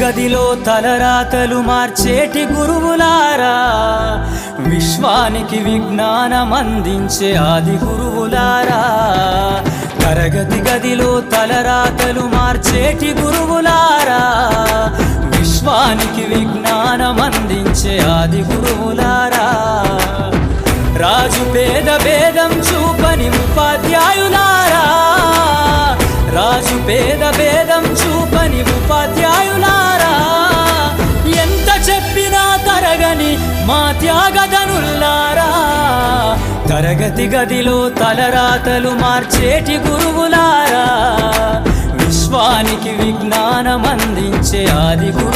గదిలో తలరాతలు మార్చేటి గురువులారా, విశ్వానికి విజ్ఞానం అందించే ఆది గురువులారా. తరగతి గదిలో తలరాతలు మార్చేటి గురువులారా, విశ్వానికి విజ్ఞానం అందించే ఆది గురువులారా. రాజు పేద భేదం చూపని ఉపాధ్యాయులారా, రాజు పేద భేదం చూపని ఉపాధ్యాయులారా. ఎంత చెప్పినా తరగని మా త్యాగధనుల్లారా, తరగతి గదిలో తలరాతలు మార్చేటి గురువులారా, విశ్వానికి విజ్ఞానం అందించే ఆది గురువులారా.